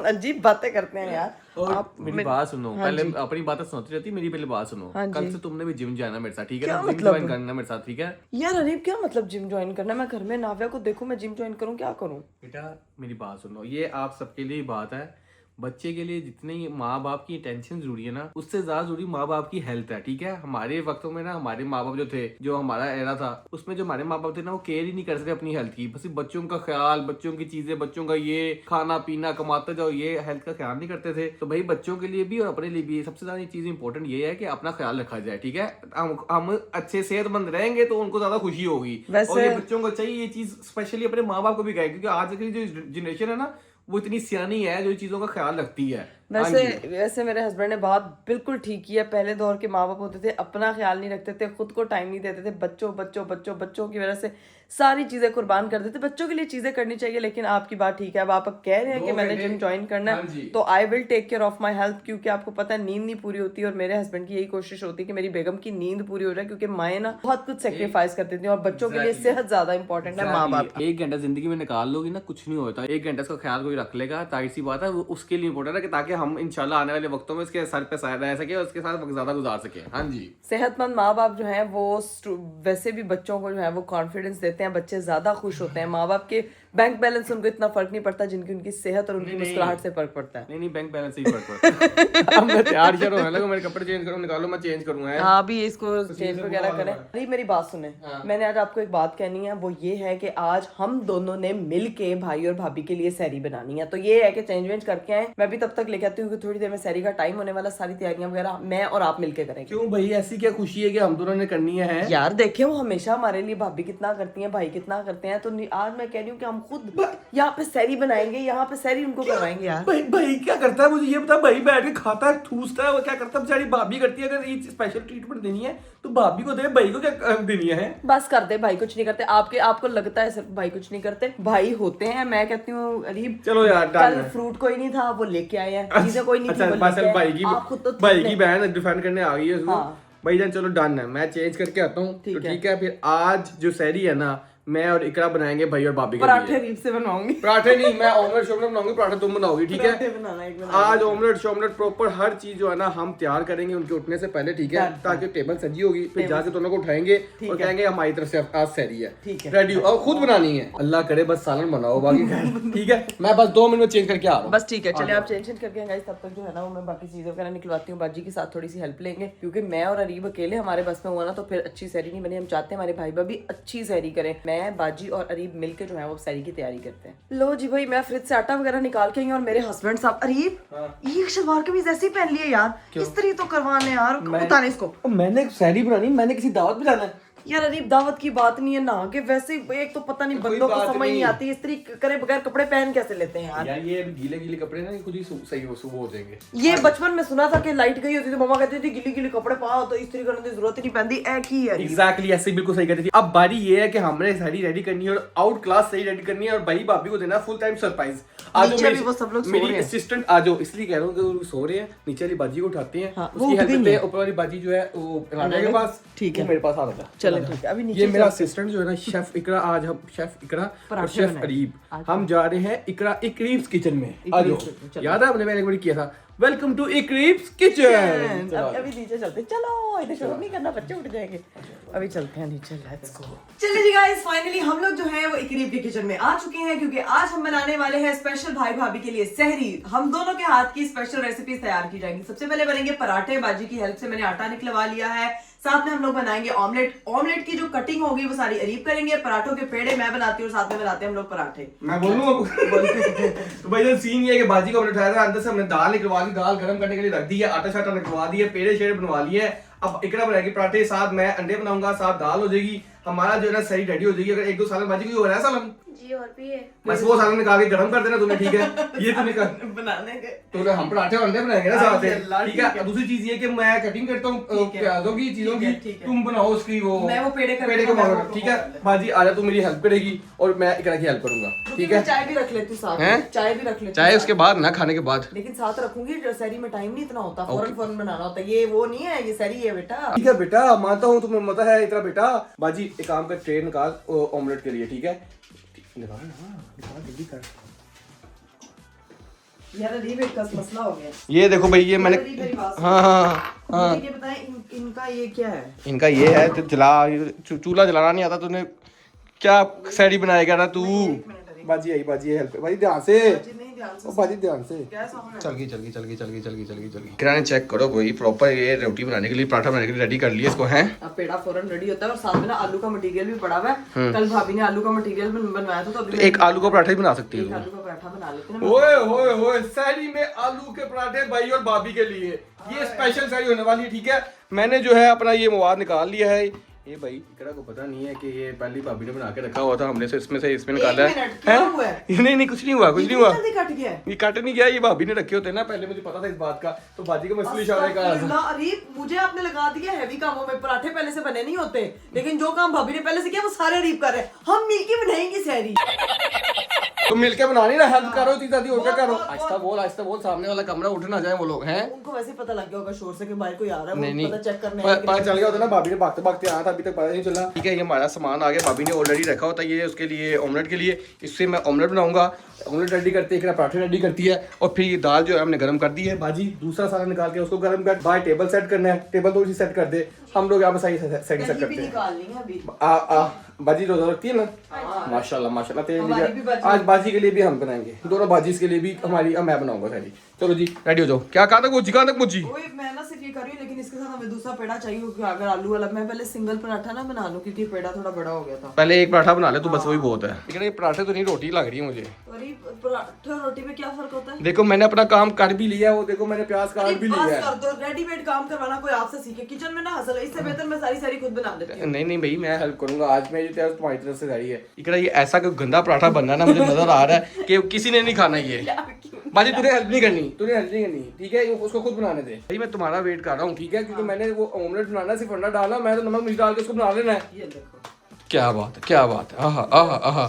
अजीब बातें करते हैं यार आप। मेरी बात सुनो, पहले अपनी बातें सुनती रहती, मेरी पहले बात सुनो। कल से तुमने भी जिम जाना मेरे साथ, ठीक है ना? जिम ज्वाइन करना मेरे साथ, ठीक है यार? अरीब क्या मतलब जिम ज्वाइन करना? मैं घर में नाव्या को देखूं, मैं जिम ज्वाइन करूं, क्या करूं? बेटा? मेरी बात सुनो, ये आप सबके लिए बात है। बच्चे के लिए जितनी माँ बाप की टेंशन जरूरी है ना, उससे ज्यादा जरूरी माँ बाप की हेल्थ है, ठीक है। हमारे वक्तों में ना हमारे माँ बाप जो थे, जो हमारा एरा था, उसमें जो हमारे माँ बाप थे ना, वो केयर ही नहीं कर सकते अपनी हेल्थ की। बस बच्चों का ख्याल, बच्चों की चीजें, बच्चों का ये खाना पीना, कमाते जाओ, ये हेल्थ का ख्याल नहीं करते थे। तो भाई बच्चों के लिए भी और अपने लिए भी सबसे ज्यादा चीज इंपॉर्टेंट ये है कि अपना ख्याल रखा जाए, ठीक है। हम अच्छे सेहतमंद रहेंगे तो उनको ज्यादा खुशी होगी। और ये बच्चों को चाहिए ये चीज, स्पेशली अपने माँ बाप को भी कहे, क्योंकि आज की जो जनरेशन है ना, वो इतनी सियानी है जो चीजों का ख्याल रखती है। वैसे मेरे हस्बैंड ने बात बिल्कुल ठीक की है। पहले दौर के माँ बाप होते थे, अपना ख्याल नहीं रखते थे, खुद को टाइम नहीं देते थे, बच्चों की वजह से सारी चीजें कुर्बान कर देते। बच्चों के लिए चीजें करनी चाहिए, लेकिन आपकी बात ठीक है। अब आप कह रहे हैं कि मैंने जिम ज्वाइन करना है, तो I will take care of my health, क्योंकि आपको पता है नींद नहीं पूरी होती। और मेरे हस्बैंड की यही कोशिश होती है कि मेरी बेगम की नींद पूरी हो जाए, क्योंकि माएँ ना बहुत कुछ सेक्रीफाइस करती थी, और बच्चों के लिए सेहत ज्यादा इंपॉर्टेंट है। माँ बाप 1 घंटा जिंदगी में निकाल लोगी ना, कुछ नहीं होता। 1 घंटा इसका ख्याल कोई रख लेगा, ताकि सी बात है, वो उसके लिए इंपॉर्टेंट है, कि ताकि हम इंशाल्लाह आने वाले वक्तों में इसके सर पे रह सके और उसके साथ वक्त ज्यादा गुजार सके। हाँ जी, सेहतमंद माँ बाप जो हैं वो वैसे भी बच्चों को जो है वो कॉन्फिडेंस देते हैं, बच्चे ज्यादा खुश होते हैं। माँ बाप के बैंक बैलेंस उनको इतना फर्क नहीं पड़ता जिनकी उनकी सेहत और उनकी मुस्कुराहट से फर्क पड़ता है। नहीं बैंक बैलेंस से ही फर्क पड़ता है। अब मैं तैयार ही होने लगा, मेरे कपड़े चेंज करूँ, निकालो, मैं चेंज करूंगा। हाँ, अभी इसको चेंज वगैरह करें। अरे मेरी बात सुने, मैंने आज आपको एक बात कहनी है, वो ये है कि आज हम दोनों ने मिल के भाई और भाभी के लिए सैरी बनानी है। तो ये है कि चेंज वेंज करके आए, मैं भी तब तक लेके आती हूँ कि थोड़ी देर में सैरी का टाइम होने वाला, सारी तैयारियां वगैरह मैं और आप मिलके करेंगे। क्यों भाई, ऐसी क्या खुशी है कि हम दोनों ने करनी है? यार देखिए, वो हमेशा हमारे लिए भाभी कितना करती हैं, भाई कितना करते हैं, तो आज मैं कह रही हूँ कि हम खुद यहाँ पे सैरी बनाएंगे, यहाँ पे सैरी उनको करवाएंगे। यार भाई क्या करता है, मुझे ये बता। भाई बैठ के खाता है, ठूसता है, वो क्या करता है? बेचारी भाभी करती है। अगर ये स्पेशल ट्रीटमेंट देनी है तो भाभी को दे, भाई को क्या देनी है? बस कर दे, भाई कुछ नहीं करते। आपको लगता है सिर्फ भाई कुछ नहीं करते, भाई होते हैं। मैं कहती हूँ अरीब, चलो यार, कल फ्रूट कोई नहीं था, वो लेके आए हैं, चीजें कोई नहीं थी, भाई की बहन डिफेंड करने आ गई है। भाई जान चलो डन है, मैं चेंज करके आता हूँ। तो ठीक है, फिर आज जो सैरी है ना, मैं और इकरा बनाएंगे भाई और भाभी के लिए। पराठे रीब से बनवाऊंगी। पराठे नहीं, मैं ऑमलेट शॉमलेट बनाऊंगी, पराठे तुम बनाओगी, ठीक है। आज ऑमलेट शॉमलेट प्रॉपर हर चीज जो है ना हम तैयार करेंगे उनके उठने से पहले, ठीक है, ताकि टेबल सजी होगी, फिर जाके दोनों को उठाएंगे और कहेंगे हमारी तरफ से आज सैरी है, रेडी हो। और खुद बनानी है, अल्लाह करे बस सालन बनाओ, बाकी ठीक है। मैं बस 2 मिनट में चेंज करके आ रहा हूँ। बस ठीक है, चलिए आप चेंज करके गाइस, तब तक जो है ना वो मैं बाकी चीजें वगैरह निकलवाती हूँ। बाजी के साथ थोड़ी सी हेल्प लेंगे, क्योंकि मैं और अरीब अकेले हमारे बस में हुआ ना तो फिर अच्छी सैरी नहीं बनी। हम चाहते हैं हमारे भाई भाभी अच्छी सैरी करें। मैं, बाजी और अरीब मिलके जो है वो सैरी की तैयारी करते हैं। लो जी भाई, मैं फ्रिज से आटा वगैरह निकाल के आई और मेरे हस्बैंड साहब, अरीब ये शलवार कमीज ऐसे ही पहन लिए यार, इस्त्री तो करवाने यार, उतारे इसको। मैंने सैरी बनानी, मैंने किसी दावत पे जाना है यार। अरीब दावत की बात नहीं है ना, कि वैसे एक तो पता नहीं बंदों को समझ नहीं आती, इस्त्री करे बगैर कपड़े पहन कैसे लेते हैं यार। ये गीले गीले कपड़े ना खुद ही सही हो जाएंगे। ये बचपन में सुना था कि लाइट गई होती थी, मम्मा कहती थी गिली गिली कपड़े पाओ तो इस्त्री करने की जरूरत ही नहीं पड़ती। एक ही है एग्जैक्टली, ऐसे बिल्कुल सही कहती थी। अब बारी ये है कि हमने सारी रेडी करनी है और आउट क्लास सही रेडी करनी है, और भाई भाभी को देना फुल टाइम सरप्राइज। आज वो सब लोग मेरी असिस्टेंट आ जाओ, इसलिए कह रहा हूँ कि वो सो रहे हैं। नीचे वाली बाजी को उठाते हैं, उसकी हेल्प करते हैं। ऊपर वाली बाजी जो है वो राजा के पास, ठीक है, मेरे पास आ रहा था। चलो ठीक है, अभी नीचे ये मेरा असिस्टेंट जो है ना, शेफ इकरा। आज हम शेफ इकरा और शेफ अरीब, हम जा रहे हैं इकरीब्स किचन में। आ जाओ, याद है हमने पहले एक बार किया था, वेलकम टू इकरीब्स किचन। अभी नीचे चलते, चलो इधर शोर नहीं करना, बच्चे उठ जाएंगे। अभी चलते हैं नीचे, लेट्स गो। चलिए जी गाइस, फाइनली हम लोग जो है वो इकरीब के किचन में आ चुके हैं, क्योंकि आज हम बनाने वाले हैं स्पेशल भाई भाभी के लिए सहरी। हम दोनों के हाथ की स्पेशल रेसिपीज तैयार की जाएंगी। सबसे पहले बनेंगे पराठे, बाजी की हेल्प से मैंने आटा निकलवा लिया है। साथ में हम लोग बनाएंगे ऑमलेट की जो कटिंग होगी वो सारी अरीब करेंगे। पराठों के पेड़े मैं बनाती हूँ, साथ में बनाते हैं हम लोग पराठे। मैं बोलूँ तो भाई सीन ये है कि बाजी को हमने उठाया था, अंदर से हमने दाल निकलवा ली, दाल गर्म करने के लिए रख दी है, आटा शाटा निकलवा दिया, पेड़े शेड़े बनवा लिए। अब इकरा बनाएगी पराठे, साथ मैं अंडे बनाऊंगा, साथ दाल हो जाएगी। हमारा जो है ना सही रेडी हो जाएगी। अगर 1-2 सालन बाजी कोई हो रहा है सालन जी, और भी है, बस वो सालन निकाल के गर्म कर देना तुम्हें, ठीक है। ये तो निकाल बनाने के तो हम पराठे और अंडे बनाएंगे ना साथ में, ठीक है। दूसरी चीज ये कि मैं कटिंग करता हूँ प्याजों की, चीजों की, तुम बनाओ उसकी वो, मैं वो पेड़े को मारो, ठीक है। बाजी आजा, तू मेरी हेल्प करेगी और मैं इकरा की हेल्प करूंगा, ठीक है। चाय भी रख लेती हूँ साथ में, चाय भी रख लेती, चाय उसके बाद ना, खाने के बाद, लेकिन साथ रखूंगी। सहरी में टाइम नहीं इतना होता, फौरन बनाना होता है। ये वो नहीं है, ये सहरी है बेटा। ठीक है बेटा, मानता हूँ तुम्हें मता है इतना बेटा। बाजी एक काम कर, ट्रे निकाल ऑमलेट के लिए, ठीक है। निकाल ना, जल्दी कर यार। अरीब एक मसला हो गया। ये देखो भाई, ये मैंने हाँ ये बताएं इनका ये क्या है? इनका ये है तो चूल्हा जलाना नहीं आता तूने, क्या सैरी बनाएगा ना तू? बाजी आई हेल्प बाजी ध्यान से नहीं ध्यान से ओ बाजी ध्यान से गैस ऑन है। चल गई किराने चेक करो भाई प्रॉपर ये रोटी बनाने के लिए पराठा बनाने के लिए रेडी कर लिया इसको हैं अब पेड़ा फौरन रेडी होता है और साथ में ना आलू का मटेरियल भी पड़ा हुआ है। कल भाभी ने आलू का मटेरियल बनवाया था तो अभी एक आलू का पराठा ही बना सकती एक है आलू का पराठा बना लेते हैं। ओए होए होए सहरी में आलू के पराठे भाई और भाभी के लिए ये स्पेशल सहरी होने वाली है ठीक है। मैंने जो है अपना ये मवाद निकाल लिया है। ये भाई इकरा को पता नहीं है कि ये पहली भाभी ने बना के रखा हुआ था हमने से इसमें निकाला है। नहीं कुछ नहीं हुआ जल्दी कट गया है। ये कट नहीं गया ये भाभी ने रखे होते हैं ना पहले मुझे पता था इस बात का तो बाजी को मैं इसलिए इशारा कर रहा था। अरे मुझे आपने लगा दिया हैवी कामों में। पराठे पहले से बने नहीं होते लेकिन जो काम भाभी ने पहले से किया वो सारे रीप कर रहे हैं। हम मिलके बनाएंगे सहरी। तो मिलके बनानी ना हेल्प करो इतनी जल्दी हो क्या करो। आहिस्ता बोल सामने वाला कमरा उठ ना जाए वो लोग हैं। उनको वैसे पता लग गया होगा शोर से कि बाहर कोई आ रहा है। नहीं पता चेक करने पता चल गया होता ना भाभी ने भागते भागते आया था अभी तक पता नहीं चला। ठीक है ये हमारा सामान आ गया भाभी ने ऑलरेडी रखा होता है ये उसके लिए ऑमलेट के लिए। इससे मैं ऑमलेट बनाऊंगा। ऑमलेट रेडी करते हैं पराठे रेडी करती है और फिर ये दाल जो है हमने गर्म कर दी है। बाजी दूसरा सारा निकाल के उसको गर्म कर बाहर टेबल सेट करना है। टेबल थोड़ी सी सेट कर दे हम लोग यहाँ पे सही सेट करते हैं। निकालनी है अभी। बाजी रोजा रखती है ना माशाल्लाह तेरे लिए आज बाजी के लिए भी हम बनाएंगे दोनों बाजी के लिए भी हमारी मैं बनाऊंगा सारी। चलो जी रेडी हो जाओ। क्या कहाँ तक मुझी मैं ना सिर्फ ये कर रही हूँ लेकिन इसके साथ हमें दूसरा पेड़ा चाहिए क्योंकि अगर आलू वाला मैं पहले सिंगल पराठा ना बना लूं क्योंकि पेड़ा थोड़ा बड़ा हो गया था। पहले एक पराठा बना ले तो बस वही बहुत है। लेकिन ये पराठे तो नहीं रोटी लग रही है मुझे। अरे पराठा रोटी में क्या फर्क होता है? देखो मैंने अपना काम कर भी लिया वो देखो मैंने प्याज काट भी लिया है। कर दो रेडीमेड काम करवाना कोई आपसे सीखे किचन में ना हसल इससे बेहतर मैं सारी खुद बना लेती हूँ। नहीं भाई मैं हेल्प करूंगा आज मेरी तरफ तुम्हारी तरफ से रही है। इकरा ये ऐसा कोई गंदा पराठा बनना ना मुझे नजर आ रहा है कि किसी ने नहीं खाना ये। बाजी तूने हेल्प नहीं करनी ठीक है उसको खुद बनाने दे भाई। मैं तुम्हारा वेट कर रहा हूँ ठीक है क्योंकि मैंने वो ऑमलेट बनाना सिर्फ अंडा डालना मैं तो नमक मिर्च डाल के उसको बना लेना है। ये देखो क्या बात है आहा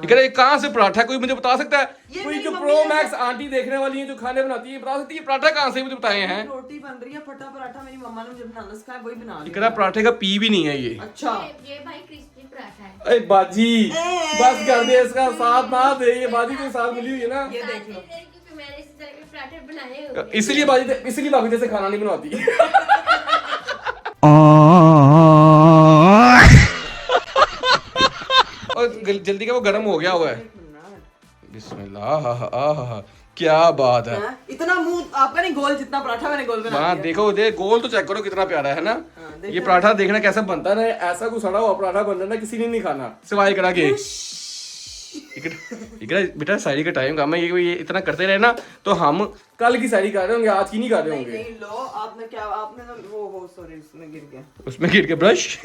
इकरा ये कहाँ से पराठा कोई मुझे बता सकता है? कोई जो प्रो मैक्स आंटी देखने वाली है जो खाने बनाती है बता सकती है पराठा कहाँ से मुझे बताए हैं? रोटी बन रही है फटा पराठा मेरी मम्मा ने मुझे बनाना सिखाया वही बना रही इकरा पराठे का पी भी नहीं है ये। अच्छा ये भाई क्रिस्पी पराठा है। अरे बाजी बस कर दे इसका साथ ना दे ये बाजी के साथ मिली हुई है ना ये देख लो क्योंकि मैंने इस तरह के पराठे बनाए हुए हैं। इसलिए भाभी जैसे खाना नहीं बनाती। और जल्दी का वो गर्म हो गया हुआ है। बिस्मिल्लाह क्या बात है। इतना मुंह आपका नहीं गोल जितना पराठा मैंने गोल बना दिया। देखो गोल तो चेक करो कितना प्यारा है ना। ये पराठा देखना कैसा बनता है ना ऐसा कुछ सड़ा हुआ पराठा बनना ना किसी ने नहीं खाना सिवाय करा के। बेटा शायरी का टाइम काम है ये इतना करते रहे ना तो हम कल की शायरी कर रहे होंगे आज की नहीं कर रहे होंगे। नहीं लो आपने वो सॉरी उसमें गिर के ब्रश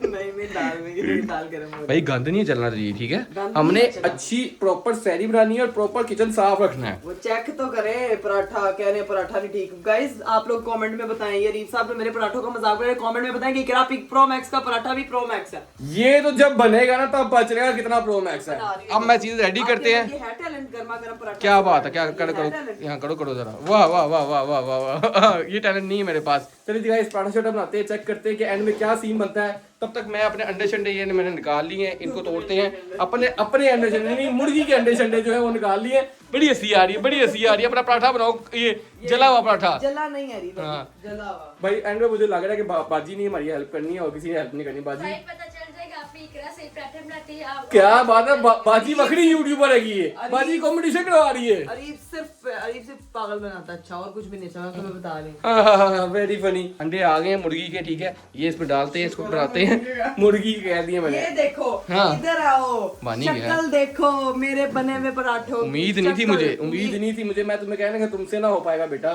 नहीं दाल गरम हो भाई गंद नहीं चलना चाहिए ठीक है। हमने अच्छी प्रॉपर सैरी बनानी है और प्रॉपर किचन साफ रखना है। वो चेक तो करे पराठा कह रहे पराठा नहीं ठीक। गाइस आप लोग कमेंट में बताएं ये रीफ साहब ने मेरे पराठों का मजाक बनाया कमेंट में बताएं कि क्या प्रो मैक्स का पराठा भी प्रो मैक्स है। ये तो जब बनेगा ना तब पता चलेगा कितना प्रो मैक्स है। अब मैं चीज रेडी करते हैं। ये है टैलेंट गर्मा गर्म पराठा। क्या बात है क्या करो यहाँ करो जरा वाह वाह वाह वाह वाह वाह ये टैलेंट नहीं है मेरे पास। चलिए जी गाइस पराठा शोटा बनाते हैं चेक करते हैं कि एंड में क्या सीन बनता है। तब तक मैं अपने अंडे शंडे ये मैंने निकाल लिए हैं इनको तोड़ते हैं। अपने अंडे शंडे नहीं मुर्गी के अंडे शंडे जो है वो निकाल लिए। बड़ी हंसी आ रही है अपना पराठा बनाओ ये जला हुआ पराठा। जला नहीं आ रही जला हुआ भाई एंड में मुझे लग रहा है कि बाजी ने हमारी हेल्प करनी है और किसी ने हेल्प नहीं करनी। बाजी पता चल जाएगा आप इकरा से पराठे बनाती है आप। क्या बात है बाजी बकरी यूट्यूबर है बाजी कंपटीशन करवा रही है। अरीब सिर्फ पागल बनाता अच्छा और कुछ भी नहीं समझ तुम्हें बता रही। Very funny. अंडे आ गए हैं मुर्गी के ठीक है ये इसमें डालते हैं इसको बनाते हैं मुर्गी कह दिया मैंने। ये देखो इधर आओ शक्ल देखो मेरे बने हुए पराठों। उम्मीद नहीं थी मुझे मैं तुम्हें कहना कि तुमसे ना हो पाएगा बेटा।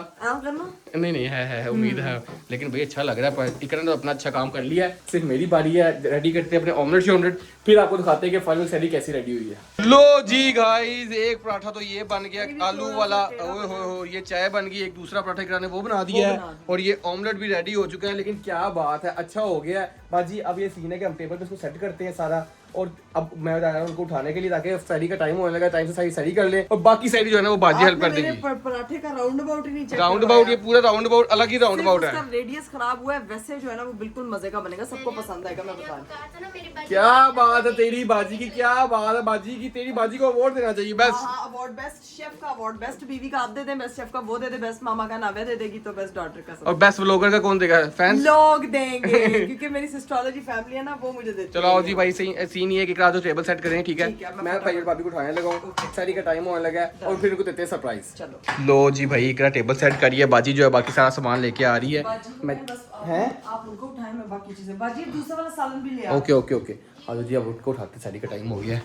नहीं है उम्मीद है लेकिन भाई अच्छा लग रहा है। इकरा ने अपना अच्छा काम कर लिया है सिर्फ मेरी बारी है। रेडी करते हैं अपने ऑमलेट फिर आपको दिखाते हैं कि फाइनल सैरी कैसी रेडी हुई है। लो जी गाइस एक पराठा तो ये बन गया आलू वाला। ओए हो ये चाय बन गई। एक दूसरा पराठा इकरा ने वो बना दिया है और ये ऑमलेट भी रेडी हो चुका है। लेकिन क्या बात है अच्छा हो गया है बाजी। अब ये सीन है कि हम टेबल पे इसको सेट करते हैं सारा और अब मैं बता रहा हूँ उनको उठाने के लिए ताकि सैरी का टाइम होने लगा टाइम से सारी सैरी कर ले और बाकी सैरी जो है ना वो बाजी हेल्प कर देगी। पराठे का राउंड अबाउट ही नहीं चेक राउंड अबाउट ये पूरा राउंड अबाउट अलग ही राउंड अबाउट है। रेडियस खराब हुआ है वैसे जो है ना वो बिल्कुल मजे का बनेगा सबको पसंद आएगा मैं बता रही हूं। क्या बात है तेरी बाजी की क्या बात है बाजी की तेरी बाजी को अवार्ड देना चाहिए बस। अवार्ड बेस्ट शेफ का अवार्ड बेस्ट बीवी का आप दे दे बेस्ट शेफ का वो दे दे बेस्ट मामा का नावे दे देगी तो बेस्ट डॉटर का और बेस्ट व्लॉगर का कौन देगा फैंस लोग देंगे क्योंकि मेरी सिस्टोलॉजी फैमिली है ना वो मुझे देती है। चलो आओ जी भाई सही सीन ये है कि इकरा जो टेबल सेट करें, ठीक है, मैं भाई और भाभी को उठाने लगा हूँ, सारी का टाइम होने लगा है और फिर उनको देते हैं सरप्राइज। चलो लो जी भाई, इकरा टेबल सेट करिए, बाजी जो है बाकी सारा सामान लेके आ रही है। मैं हैं आप उनको उठाएं, मैं बाकी चीजें बाजी दूसरा वाला सालन भी ले आओ। ओके ओके ओके, आ जी अब उनको उठाते, सारी का टाइम हो गया है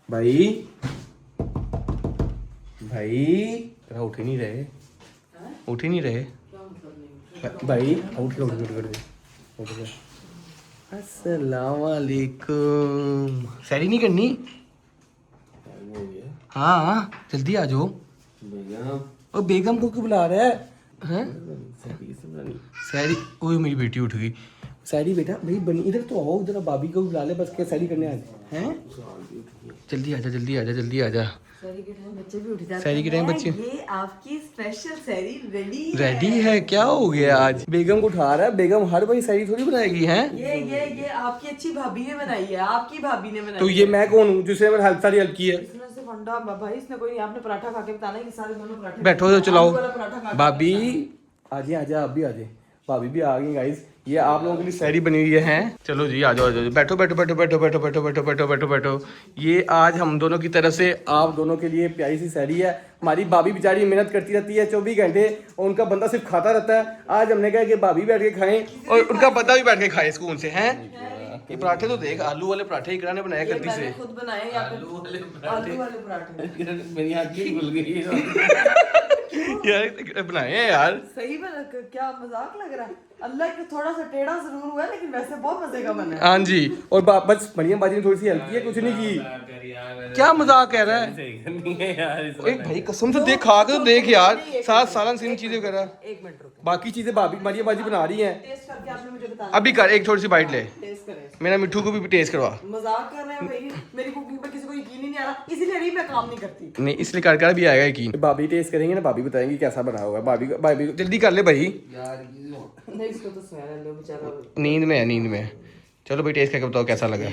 भाई। भाई उठ ही नहीं रहे, उठ ही नहीं रहे भाई, उठ गए। अस्सलाम वालेकुम, सैरी नहीं करनी? हाँ जल्दी आ जाओ। और बेगम को क्यों बुला रहा है? सैरी, ओए मेरी बेटी उठ गई। सैरी बेटा भाई बनी, इधर तो आओ, इधर भाभी को बुला ले, बस क्या सैरी करने आ हैं? जल्दी आजा, जल्दी आजा, जल्दी आजा। सैरी के टाइम बच्चे भी उठ जाते हैं। सैरी के टाइम बच्चे, ये आपकी स्पेशल सैरी रेडी है। क्या हो गया आज? बेगम को उठा रहा है, बेगम हर बारी सैरी थोड़ी बनाएगी हैं? ये आपकी अच्छी भाभी ने बनाई है, आपकी भाभी ने बनाई तो ये मैं कौन हूँ जिसने मैंने सारी हेल्प की है? इसने सिर्फ अंडा भाई, इसने कोई नहीं, आपने पराठा खा के बताना है कि सारे दोनों पराठे बैठो तो चलाओ। आलू वाला पराठा खा के भाभी आजे, आजा आप भी आजे, भाभी भी आ गई गाइस। ये आप लोगों के लिए सैरी बनी हुई है। चलो जी आ जाओ, बैठो बैठो बैठो बैठो बैठो बैठो बैठो बैठो बैठो बैठो। ये आज हम दोनों की तरफ से आप दोनों के लिए प्यारी सी सैरी है। हमारी भाभी बेचारी मेहनत करती रहती है 24 घंटे और उनका बंदा सिर्फ खाता रहता है। आज हमने कहा कि भाभी बैठ के खाएं और उनका बंदा भी बैठ के खाए सुकून से हैं। ये पराठे तो देख, आलू वाले पराठे इकरा ने बनाया करती से। खुद बनाए आलू वाले पराठे मेरी आंखें खुल गई यार बनाए हैं यार, सही बना, क्या मजाक लग रहा है? अल्लाह के थोड़ा सा टेढ़ा जरूर हुआ है, लेकिन वैसे बहुत मजे का बना है। हाँ जी। और बस मरियम बाजी ने थोड़ी सी हेल्प की है, कुछ नहीं की। क्या मजाक कह रहा है? एक भाई कसम से देख, खा के तो देख यार, साथ सालन सीन चीजें कर रहा है। 1 मिनट रुको, बाकी चीजें भाभी मरियम बाजी बना रही हैं। टेस्ट करके आपने मुझे बताना। अभी कर, एक थोड़ी सी बाइट ले, टेस्ट करें। मेरा मिट्ठू को भी टेस्ट करवा। मजाक कर रहे हैं भाई, मेरी कुकिंग पे किसी को यकीन ही नहीं आ रहा, इसीलिए नहीं मैं काम नहीं करती। नहीं इसलिए कर भी आएगा यकीन। भाभी टेस्ट करेंगे ना, भाभी बताएंगी कैसा बना होगा। भाभी जल्दी कर ले भाई, नहीं इसको तो सोया लो बेचारा, नींद में है, नींद में है। चलो भाई टेस्ट करके बताओ कैसा लगा।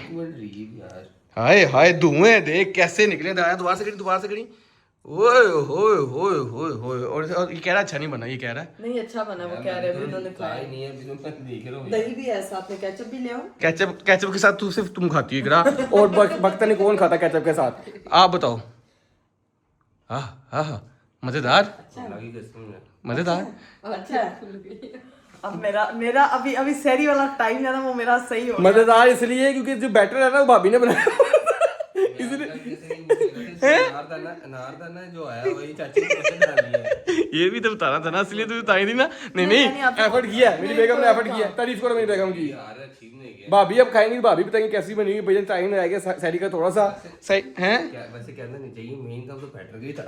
हाय हाय धुएं देख कैसे निकले, दोबारा से करी, दोबारा से करी। ओए होए होए होए होए। और ये कह रहा अच्छा नहीं बना, ये कह रहा है नहीं अच्छा बना, वो कह रहे हैं उन्होंने खाया नहीं है, बिना मैं देख रहा हूँ। दही भी है साथ में, केचप भी ले आओ। केचप के साथ तू सिर्फ तुम खाती है इकरा और बख्ता नहीं कौन खाता केचप के साथ, आप बताओ। हाँ मजेदार, मजेदार। अच्छा अब मेरा अभी सैरी वाला टाइम है ना, वो मेरा सही हो। मजेदार इसलिए क्योंकि जो बैटर है ना वो भाभी ने बनाया नारदाना जो आया वही चाची ने कैसे डाली है। ये भी तो बताना था ना, इसलिए तो बताई थी ना। नहीं एफर्ट किया मेरी बेगम ने, एफर्ट किया, तारीफ करो मेरी बेगम की। यार ठीक नहीं किया। भाभी अब खाएंगी, भाभी बताएंगे कैसी बनेगी। भैया टाइम रह गया सैरी का थोड़ा सा सही है। वैसे कहना नहीं चाहिए, मेन काम तो बैटर का ही था।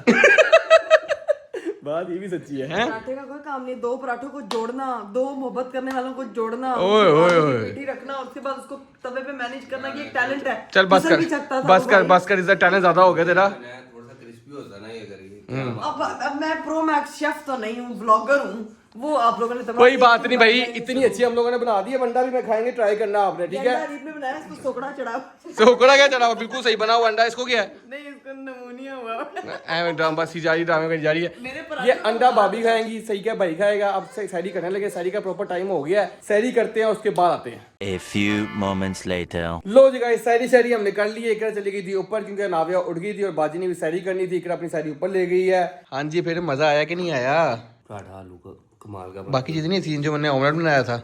बात ये भी सच्ची है। पराठे का कोई काम नहीं, 2 पराठों को जोड़ना, 2 मोहब्बत करने वालों को जोड़ना, ओए ओए ओए, पेटी रखना, उसके बाद उसको तवे पे मैनेज करना, ये एक टैलेंट है। चल बस कर बस कर, इसका टैलेंट ज्यादा हो गया तेरा। थोड़ा सा क्रिस्पी होता ना ये करिए। अब मैं प्रो मैक्स शेफ तो नहीं हूँ, ब्लॉगर हूँ, वो आप लोगों ने कोई बात नहीं भाई, इतनी अच्छी हम लोगों ने बना दी है। बंडा भी मैं खाएंगे, ट्राई करना आपने, ठीक है? रीत में बनाया, इसको सोकड़ा चढ़ा। सोकड़ा क्या चढ़ा, बिल्कुल सही बना हुआ अंडा। इसको क्या है? नहीं इसको नमूनिया हुआ। ड्रामा सी जा रही, ड्रामे करी जा रही है। ये अंडा भाभी खाएंगी, सही क्या भाई खाएगा। अब सैरी करने लगे, सैरी का प्रॉपर टाइम हो गया है, सैरी करते हैं उसके बाद आते हैं। A few moments later. लो जी गाइस, सैरी हमने कर ली है। इकरा चली गई थी ऊपर क्योंकि नाविया उठ गई थी और बाजी ने भी सैरी करनी थी। इकरा अपनी सैरी ऊपर ले गई है। हाँ जी, फिर मजा आया कि नहीं आया? पराठा आलू का कमाल का। बाकी चीजें नहीं थी, जो मैंने ऑमलेट बनाया था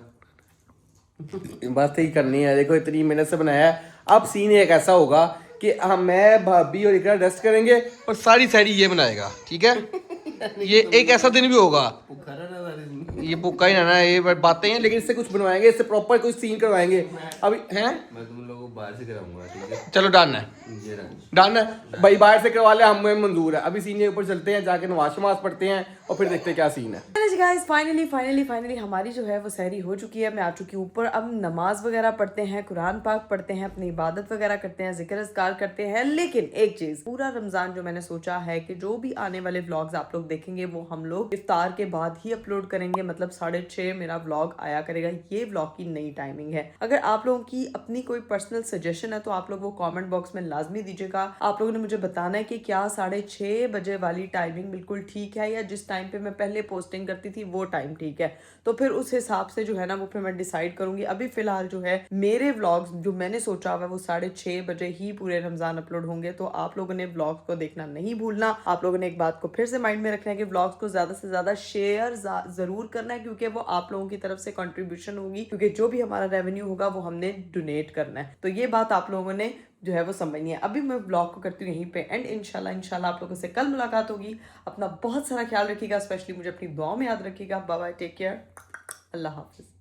बस यही करनी है। देखो इतनी मेहनत से बनाया है। अब सीन एक ऐसा होगा कि मैं भाभी और इकरा रेस्ट करेंगे और सारी सैरी ये बनाएगा, ठीक है? ये एक ऐसा दिन भी होगा, ये पुक्का ही ना, ये बातें हैं, लेकिन इससे कुछ बनवाएंगे, इससे प्रॉपर कुछ सीन करवाएंगे। अभी हैं, मैं तुम लोगों को बाहर से कराऊंगा, ठीक है? चलो डन है, ये रहा। डन है भाई, बाहर से करवा ले, हमें मंजूर है। अभी सीन के ऊपर चलते हैं, जाके नमाज शमाज पढ़ते हैं और फिर देखते हैं क्या सीन है। गाइस फाइनली हमारी जो है वो सहरी हो चुकी है। मैं आ चुकी हूँ ऊपर। अब नमाज वगैरह पढ़ते हैं, कुरान पाक पढ़ते हैं, अपनी इबादत वगैरह करते हैं, जिक्र अज़कार करते हैं। लेकिन एक चीज, पूरा रमजान जो मैंने सोचा है कि जो भी आने वाले व्लॉग्स आप लोग देखेंगे वो हम लोग इफ्तार के बाद ही अपलोड करेंगे। मतलब 6:30 मेरा व्लॉग आया करेगा। ये व्लॉग की नई टाइमिंग है। अगर आप लोगों की अपनी कोई पर्सनल सजेशन है तो आप लोग वो कमेंट बॉक्स में लाजमी दीजिएगा। आप लोगों ने मुझे बताना है कि क्या 6:30 बजे वाली टाइमिंग बिल्कुल ठीक है या जिस टाइम पे मैं पहले पोस्टिंग करती थी वो टाइम ठीक है। तो फिर उस हिसाब से जो है ना वो फिर मैं डिसाइड करूंगी। अभी फिलहाल जो है मेरे व्लॉग्स जो मैंने सोचा हुआ है वो 6:30 बजे ही पूरे रमजान अपलोड होंगे। तो आप लोगों ने व्लॉग्स को देखना नहीं भूलना। आप लोगों ने एक बात को फिर से माइंड में रखना है कि व्लॉग्स को ज्यादा से ज्यादा शेयर जरूर करना है, क्योंकि वो आप लोगों की तरफ से कंट्रीब्यूशन होगी, क्योंकि जो भी हमारा रेवेन्यू होगा वो हमने डोनेट करना है। तो ये बात आप लोगों ने जो है वो समझनी है। अभी मैं ब्लॉग को करती हूँ यहीं पे एंड इंशाल्लाह आप लोगों से कल मुलाकात होगी। अपना बहुत सारा ख्याल रखिएगा, स्पेशली मुझे अपनी दुआओं में याद रखिएगा। बाय बाय, टेक केयर, अल्लाह हाफिज।